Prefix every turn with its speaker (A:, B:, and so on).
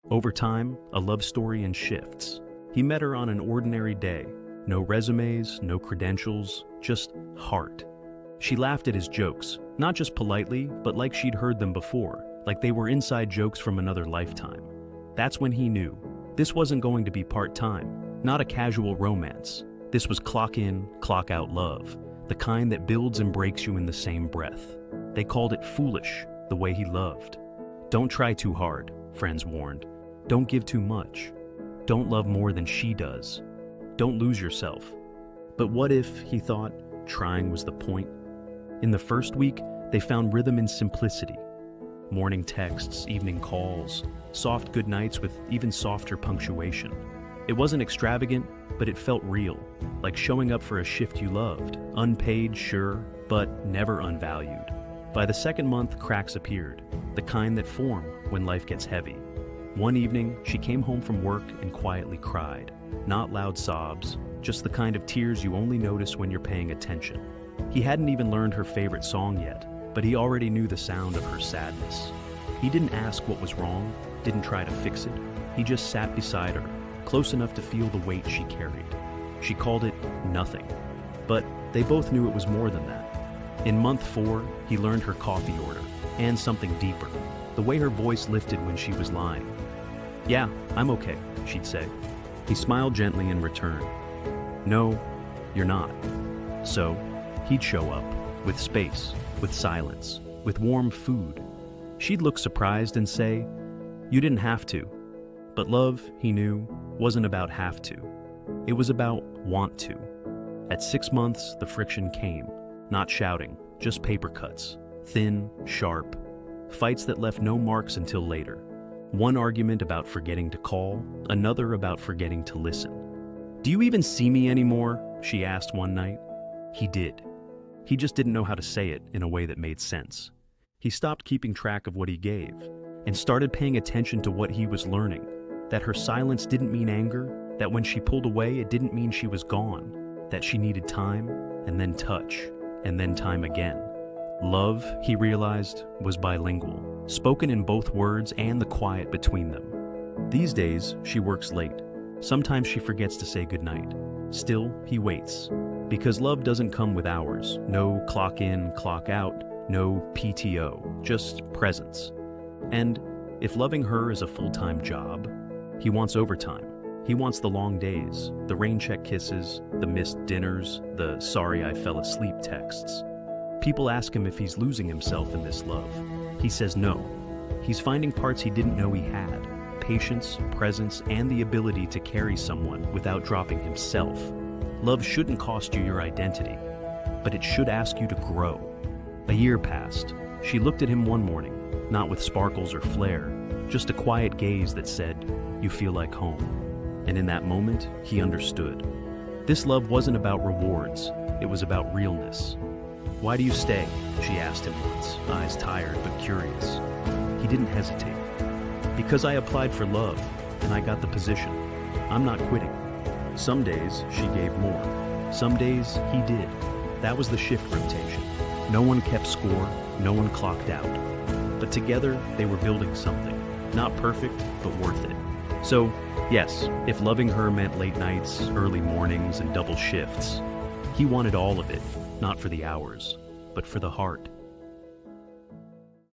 A: Over time, a love story in shifts. He met her on an ordinary day. No resumes, no credentials, just heart. She laughed at his jokes, not just politely, but like she'd heard them before, like they were inside jokes from another lifetime. That's when he knew. This wasn't going to be part-time, not a casual romance. This was clock in, clock out love, the kind that builds and breaks you in the same breath. They called it foolish, the way he loved. Don't try too hard, friends warned. Don't give too much. Don't love more than she does. Don't lose yourself. But what if, he thought, trying was the point? In the first week, they found rhythm in simplicity. Morning texts, evening calls, soft goodnights with even softer punctuation. It wasn't extravagant, but it felt real, like showing up for a shift you loved. Unpaid, sure, but never unvalued. By the second month, cracks appeared, the kind that form when life gets heavy. One evening, she came home from work and quietly cried. Not loud sobs, just the kind of tears you only notice when you're paying attention. He hadn't even learned her favorite song yet, but he already knew the sound of her sadness. He didn't ask what was wrong, didn't try to fix it. He just sat beside her, close enough to feel the weight she carried. She called it nothing, but they both knew it was more than that. In month 4, he learned her coffee order, and something deeper, the way her voice lifted when she was lying. "Yeah, I'm okay," she'd say. He smiled gently in return. "No, you're not." So, he'd show up, with space, with silence, with warm food. She'd look surprised and say, "You didn't have to." But love, he knew, wasn't about have to. It was about want to. At 6 months, the friction came. Not shouting, just paper cuts. Thin, sharp. Fights that left no marks until later. One argument about forgetting to call, another about forgetting to listen. "Do you even see me anymore?" she asked one night. He did. He just didn't know how to say it in a way that made sense. He stopped keeping track of what he gave and started paying attention to what he was learning. That her silence didn't mean anger, that when she pulled away it didn't mean she was gone, that she needed time, and then touch, and then time again. Love, he realized, was bilingual, spoken in both words and the quiet between them. These days, she works late. Sometimes she forgets to say goodnight. Still, he waits. Because love doesn't come with hours. No clock in, clock out, no PTO, just presence. And if loving her is a full-time job, he wants overtime. He wants the long days, the rain check kisses, the missed dinners, the "sorry I fell asleep" texts. People ask him if he's losing himself in this love. He says no. He's finding parts he didn't know he had. Patience, presence, and the ability to carry someone without dropping himself. Love shouldn't cost you your identity, but it should ask you to grow. A year passed. She looked at him one morning, not with sparkles or flair, just a quiet gaze that said, "You feel like home." And in that moment, he understood. This love wasn't about rewards, it was about realness. "Why do you stay?" she asked him once, eyes tired but curious. He didn't hesitate. "Because I applied for love, and I got the position. I'm not quitting." Some days, she gave more. Some days, he did. That was the shift rotation. No one kept score, no one clocked out. But together, they were building something. Not perfect, but worth it. So, yes, if loving her meant late nights, early mornings, and double shifts, he wanted all of it, not for the hours, but for the heart.